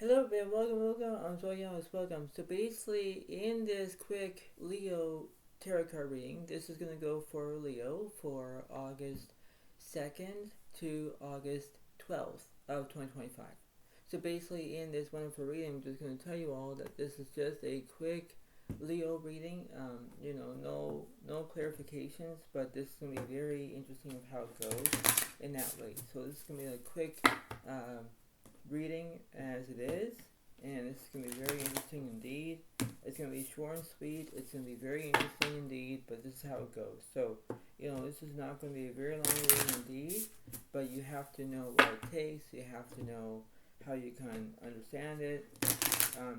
Hello everyone, welcome. I'm Joy welcome. So basically, in this quick Leo tarot card reading, this is going to go for Leo for August 2nd to August 12th of 2025. So basically, in this wonderful reading, I'm just going to tell you all that this is just a quick Leo reading. No clarifications, but this is going to be very interesting of how it goes in that way. So this is going to be a quick reading as it is, and it's going to be very interesting indeed. It's going to be short and sweet. It's going to be very interesting indeed, but this is how it goes. So, this is not going to be a very long reading indeed, but you have to know what it takes. You have to know how you can understand it,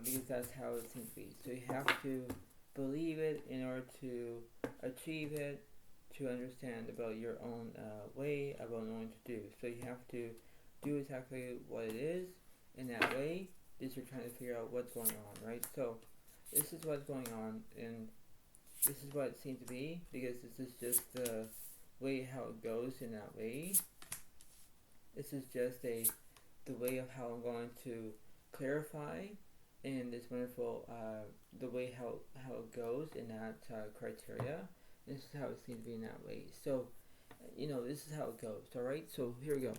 because that's how it seems to be. So you have to believe it in order to achieve it, to understand about your own way, about knowing to do. So you have to do exactly what it is in that way. This you're trying to figure out what's going on, right? So this is what's going on, and this is what it seems to be, because this is just the way how it goes in that way. This is just the way of how I'm going to clarify in this wonderful the way how it goes in that criteria. This is how it seems to be in that way. So this is how it goes. All right. So here we go.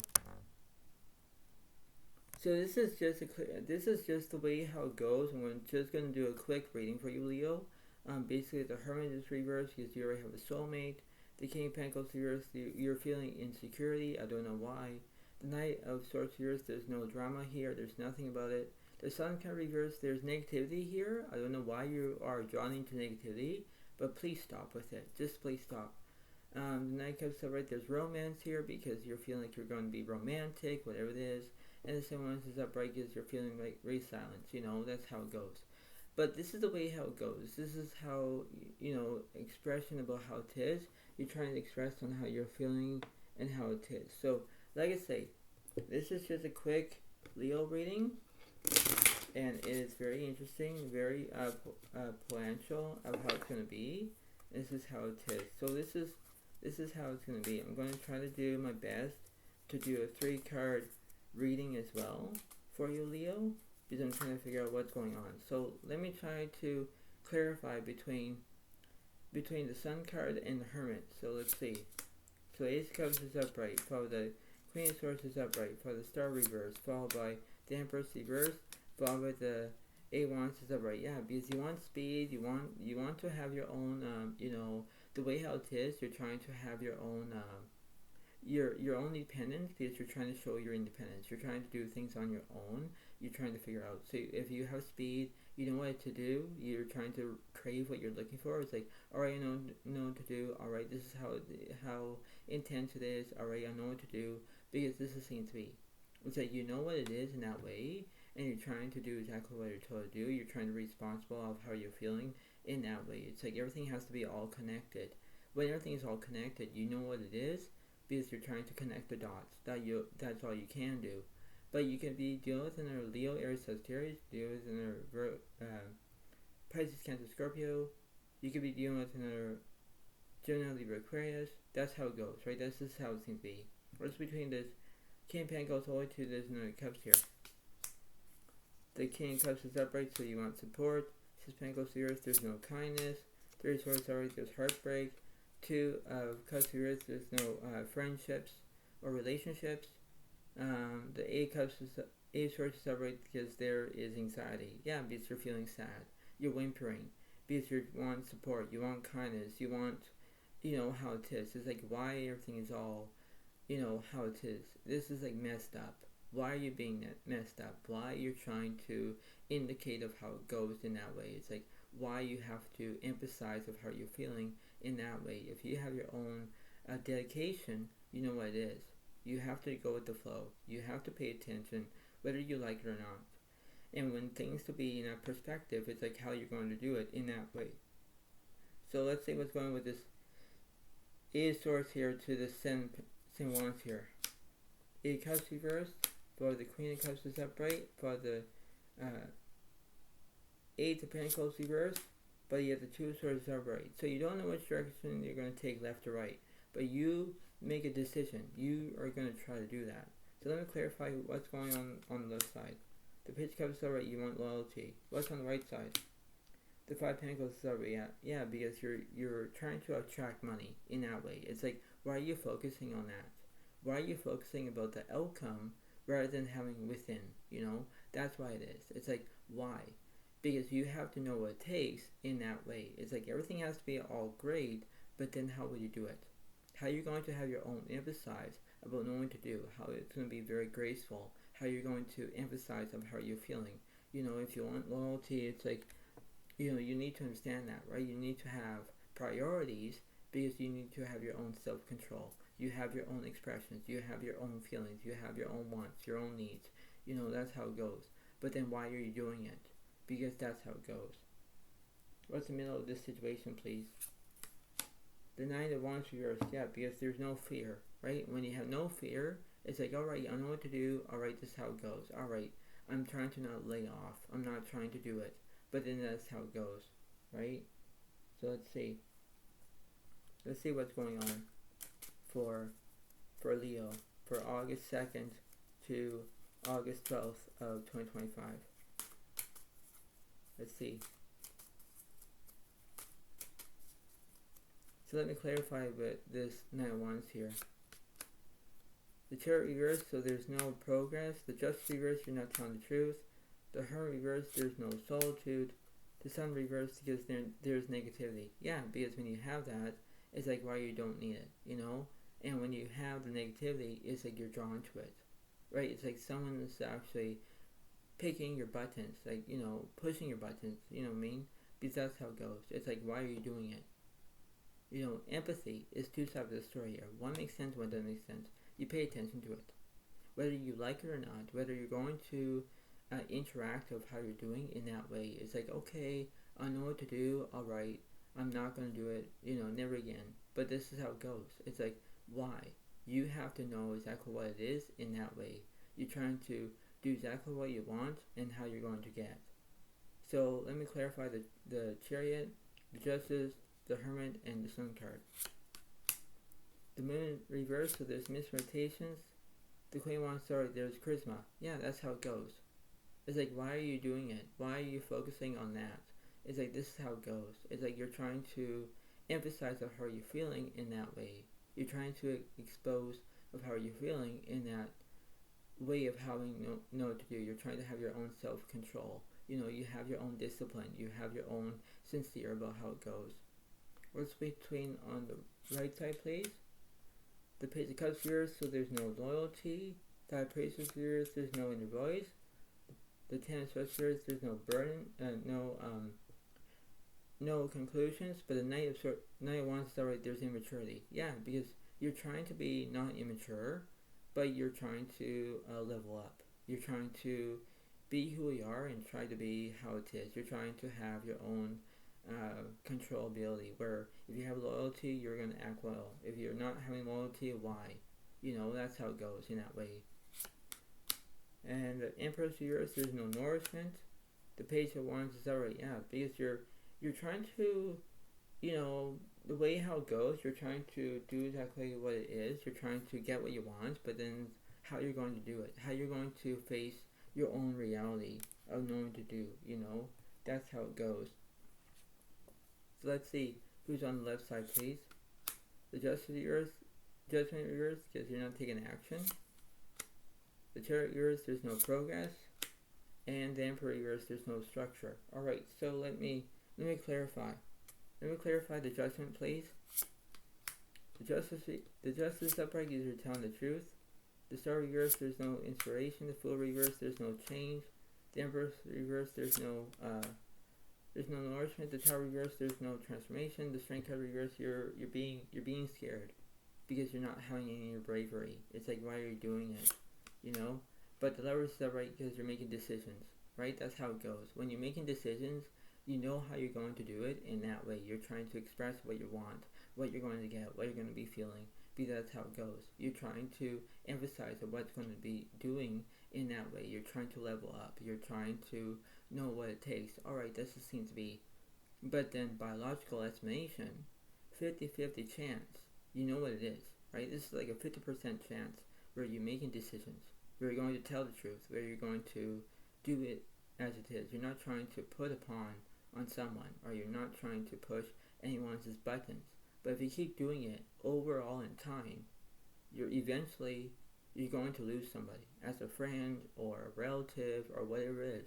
So this is just the way how it goes. I'm just going to do a quick reading for you, Leo. Basically, the Hermit is reversed because you already have a soulmate. The King of Pentacles reversed. You're feeling insecurity. I don't know why. The Knight of Swords reversed. There's no drama here. There's nothing about it. The Sun can reverse. There's negativity here. I don't know why you are drawn into negativity, but please stop with it. Just please stop. The Knight of Cups upright. There's romance here because you're feeling like you're going to be romantic, whatever it is. And the same one is upright because you're feeling like very silence. That's how it goes. But this is the way how it goes. This is how, expression about how it is. You're trying to express on how you're feeling and how it is. So, like I say, this is just a quick Leo reading. And it is very interesting, very potential of how it's going to be. This is how it is. So this is how it's going to be. I'm going to try to do my best to do a 3-card reading as well for you, Leo, because I'm trying to figure out what's going on. So let me try to clarify between the Sun card and the Hermit. So let's see. So Ace of Cups is upright, followed by the Queen of Swords is upright, followed by the Star reversed, followed by the Empress reversed, followed by the Eight of Wands is upright. Yeah, because you want speed, you want to have your own, the way how it is. You're trying to have your own. Your own independence, because you're trying to show your independence. You're trying to do things on your own. You're trying to figure out. So if you have speed, you know what to do. You're trying to crave what you're looking for. It's like, all right, I know what to do. All right, this is how intense it is. All right, I know what to do, because this is seen to be. It's like you know what it is in that way, and you're trying to do exactly what you're told to do. You're trying to be responsible of how you're feeling in that way. It's like everything has to be all connected. When everything is all connected, you know what it is, because you're trying to connect the dots. That's all you can do. But you can be dealing with another Leo, Aries, Sagittarius, deal with another Pisces, Cancer, Scorpio. You could be dealing with another Gemini, Libra, Aquarius. That's how it goes, right? That's just how it seems to be. What's between this King of Pentacles all the way to this another Cups here. The King of Cups is upright, so you want support. Six of Pentacles reversed, there's no kindness. Three of Swords upright, there's heartbreak. Two of Cups reversed, there's no friendships or relationships. The Eight of Swords is upright because there is anxiety. Yeah, because you're feeling sad. You're whimpering because you want support. You want kindness. You want, how it is. It's like why everything is all, how it is. This is like messed up. Why are you being messed up? Why you're trying to indicate of how it goes in that way. It's like why you have to emphasize of how you're feeling in that way. If you have your own dedication, you know what it is. You have to go with the flow. You have to pay attention, whether you like it or not. And when things to be in a perspective, it's like how you're going to do it in that way. So let's see what's going on with this Eight of Swords here to the Seven Wands here. Eight of Cups reversed, for the Queen of Cups is upright, for the Eight of Pentacles reversed, but you have the Two of Swords upright. So you don't know which direction you're going to take, left or right. But you make a decision. You are going to try to do that. So let me clarify what's going on the left side. The Page of Cups is alright, you want loyalty. What's on the right side? The Five of Pentacles is alright, yeah, because you're trying to attract money in that way. It's like, why are you focusing on that? Why are you focusing about the outcome rather than having within, That's why it is. It's like, why? Because you have to know what it takes in that way. It's like everything has to be all great, but then how will you do it? How you're going to have your own emphasize about knowing what to do, how it's going to be very graceful, how you're going to emphasize of how you're feeling. If you want loyalty, it's like, you need to understand that, right? You need to have priorities because you need to have your own self-control. You have your own expressions. You have your own feelings. You have your own wants, your own needs. That's how it goes. But then why are you doing it? Because that's how it goes. What's the middle of this situation, please? The Nine of Wands reversed, yeah, because there's no fear, right? When you have no fear, it's like, alright, I know what to do, alright, this is how it goes, alright, I'm trying to not lay off, I'm not trying to do it, but then that's how it goes, right? So let's see what's going on for Leo, for August 2nd to August 12th of 2025. Let's see. So let me clarify with this Nine of Wands here. The Chariot reversed, so there's no progress. The Justice reversed, you're not telling the truth. The Hermit reversed, there's no solitude. The Sun reversed because there's negativity. Yeah, because when you have that, it's like why you don't need it, And when you have the negativity, it's like you're drawn to it, right? It's like someone is actually picking your buttons, like, pushing your buttons, you know what I mean? Because that's how it goes. It's like, why are you doing it? Empathy is two sides of the story here. One makes sense, one doesn't make sense. You pay attention to it. Whether you like it or not, whether you're going to interact of how you're doing in that way, it's like, okay, I know what to do, alright, I'm not going to do it, never again. But this is how it goes. It's like, why? You have to know exactly what it is in that way. You're trying to do exactly what you want and how you're going to get. So let me clarify the Chariot, the Justice, the Hermit, and the Sun card. The Moon reversed, so there's misrotations. The Queen of Wands, sorry, there's charisma. Yeah, that's how it goes. It's like, why are you doing it? Why are you focusing on that? It's like, this is how it goes. It's like you're trying to emphasize of how you're feeling in that way. You're trying to expose of how you're feeling in that way of having know what to do. You're trying to have your own self-control. You have your own discipline. You have your own sincere about how it goes. What's between on the right side, please? The Page of Cups reversed, so there's no loyalty. The High Priestess reversed, there's no inner voice. The Ten of Swords reversed, there's no burden, no conclusions. But the Knight of Wands, sorry, there's immaturity. Yeah, because you're trying to be not immature, but you're trying to level up. You're trying to be who you are and try to be how it is. You're trying to have your own controllability, where if you have loyalty, you're going to act well. If you're not having loyalty, why? That's how it goes in that way. And the Empress reverse, there's no nourishment. The Page of Wands is alright, yeah, because you're trying to, the way how it goes, you're trying to do exactly what it is. You're trying to get what you want, but then how you're going to do it, how you're going to face your own reality of knowing to do, that's how it goes. So let's see who's on the left side, please. The Judgment reverse, because you're not taking action. The Chariot reverse, there's no progress. And the Emperor reverse, there's no structure. Alright, so let me clarify. Let me clarify the Judgment, please. The Justice upright, you're telling the truth. The Star reverse, there's no inspiration. The Fool reverse, there's no change. The Emperor reverse, there's no nourishment. The Tower reverse, there's no transformation. The Strength card reverse, you're being scared because you're not having any of your bravery. It's like, why are you doing it? But the Lovers is upright because you're making decisions, right? That's how it goes. When you're making decisions, you know how you're going to do it in that way. You're trying to express what you want, what you're going to get, what you're going to be feeling, because that's how it goes. You're trying to emphasize what's going to be doing in that way. You're trying to level up. You're trying to know what it takes. Alright, this seems to be. But then biological estimation, 50-50 chance. You know what it is, right? This is like a 50% chance where you're making decisions, where you're going to tell the truth, where you're going to do it as it is. You're not trying to put upon on someone, or you're not trying to push anyone's buttons. But if you keep doing it overall in time, you're going to lose somebody as a friend or a relative or whatever it is,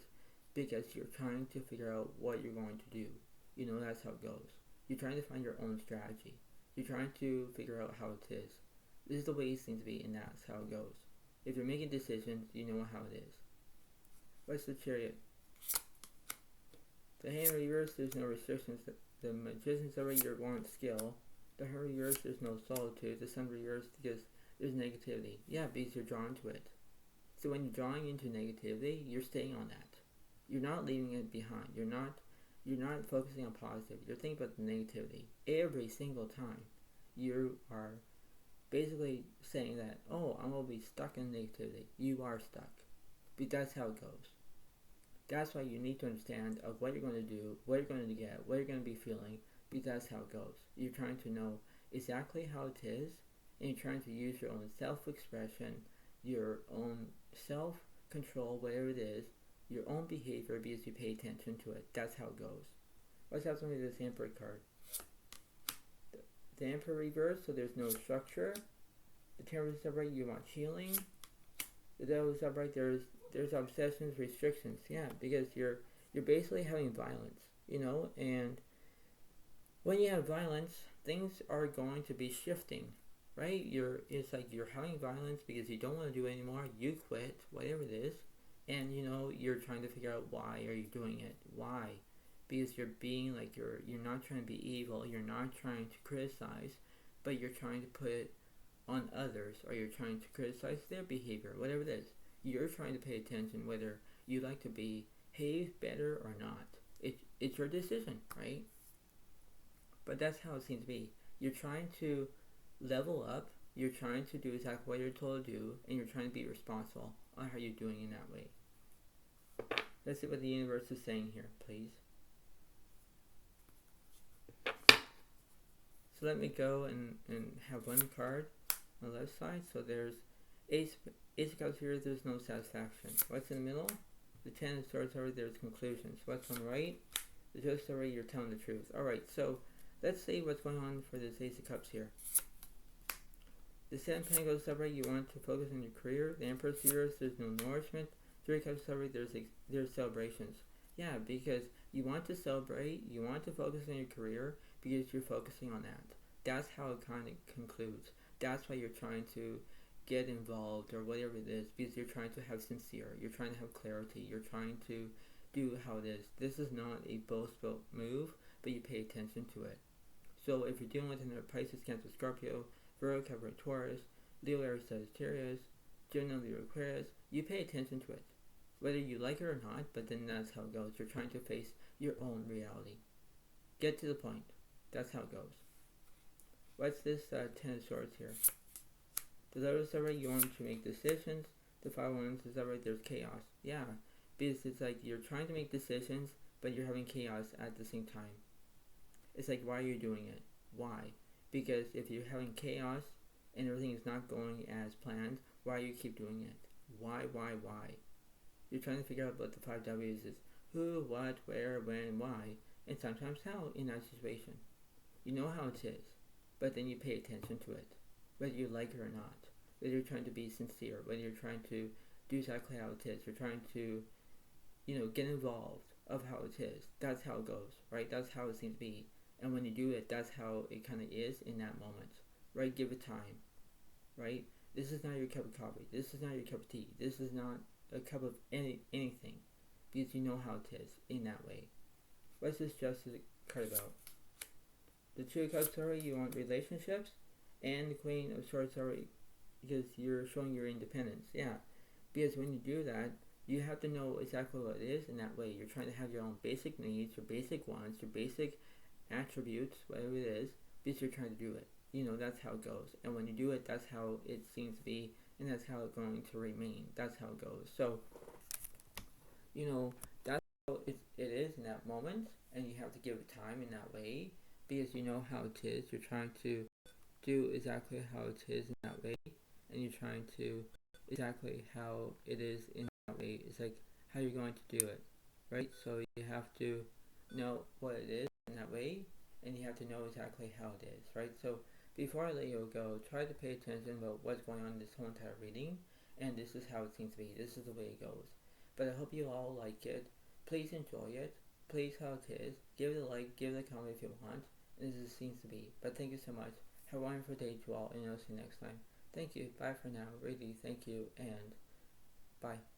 because you're trying to figure out what you're going to do. That's how it goes. You're trying to find your own strategy. You're trying to figure out how it is. This is the way it seems to be, and that's how it goes. If you're making decisions, you know how it is. What's the Chariot? The Hand reverse, there's no restrictions. The Magician's already your want skill. The Hermit reverse, there's no solitude. The Sun reverse, because there's negativity. Yeah, because you're drawn to it. So when you're drawing into negativity, you're staying on that. You're not leaving it behind. You're not focusing on positive. You're thinking about the negativity. Every single time you are basically saying that, oh, I'm going to be stuck in negativity. You are stuck. But that's how it goes. That's why you need to understand of what you're going to do, what you're going to get, what you're going to be feeling, because that's how it goes. You're trying to know exactly how it is, and you're trying to use your own self-expression, your own self-control, whatever it is, your own behavior, because you pay attention to it. That's how it goes. What's happening with this Emperor card? The Emperor reverse, so there's no structure. The Temperance is upright, you want healing. The Devil is upright, there's obsessions, restrictions. Yeah, because you're basically having violence, and when you have violence, things are going to be shifting, right? It's like you're having violence because you don't want to do it anymore. You quit, whatever it is, and you're trying to figure out why are you doing it? Why? Because you're being like you're not trying to be evil. You're not trying to criticize, but you're trying to put it on others, or you're trying to criticize their behavior, whatever it is. You're trying to pay attention whether you like to behave better or not. It's your decision, right? But that's how it seems to be. You're trying to level up. You're trying to do exactly what you're told to do, and you're trying to be responsible on how you're doing in that way. Let's see what the universe is saying here, please. So let me go and have one card on the left side. So there's Ace of Cups here, there's no satisfaction. What's in the middle? The Ten of Swords over there's conclusions. What's on the right? The Two of Swords, you're telling the truth. Alright, so let's see what's going on for this Ace of Cups here. The Seven of Pentacles separate, you want to focus on your career. The Emperor's reverse, there's no nourishment. Three of Cups separate, there's celebrations. Yeah, because you want to celebrate, you want to focus on your career because you're focusing on that. That's how it kind of concludes. That's why you're trying to get involved or whatever it is, because you're trying to have sincere, you're trying to have clarity, you're trying to do how it is. This is not a boastful move, but you pay attention to it. So if you're dealing with another Pisces, Cancer, Scorpio, Virgo, Capricorn, Taurus, Leo, Aries, Sagittarius, Gemini, Libra, Aquarius, you pay attention to it. Whether you like it or not, but then that's how it goes. You're trying to face your own reality. Get to the point. That's how it goes. What's this Ten of Swords here? The Lotus is right, you want to make decisions. The Five of Wands is right, there's chaos. Yeah, because it's like you're trying to make decisions, but you're having chaos at the same time. It's like, why are you doing it? Why? Because if you're having chaos and everything is not going as planned, why do you keep doing it? Why? You're trying to figure out what the 5 W's is. Who, what, where, when, why, and sometimes how in that situation. You know how it is, but then you pay attention to it, whether you like it or not. Whether you're trying to be sincere, whether you're trying to do exactly how it is. You're trying to, get involved of how it is. That's how it goes, right? That's how it seems to be. And when you do it, that's how it kind of is in that moment, right? Give it time, right? This is not your cup of coffee. This is not your cup of tea. This is not a cup of anything, because you know how it is in that way. What's this Justice card about? The Two of Cups, sorry, you want relationships, and the Queen of Swords, sorry, because you're showing your independence. Yeah, because when you do that, you have to know exactly what it is in that way. You're trying to have your own basic needs, your basic wants, your basic attributes, whatever it is, because you're trying to do it. That's how it goes. And when you do it, that's how it seems to be, and that's how it's going to remain. That's how it goes. So, that's how it is in that moment, and you have to give it time in that way, because you know how it is. You're trying to do exactly how it is in that way, and you're trying to exactly how it is in that way. It's like how you're going to do it, right? So you have to know what it is in that way, and you have to know exactly how it is, right? So before I let you go, try to pay attention about what's going on in this whole entire reading, and this is how it seems to be. This is the way it goes. But I hope you all like it. Please enjoy it. Please how it is. Give it a like, give it a comment if you want. This is seems to be. But thank you so much. Have a wonderful day to all, and I'll see you next time. Thank you. Bye for now. Really, thank you, and bye.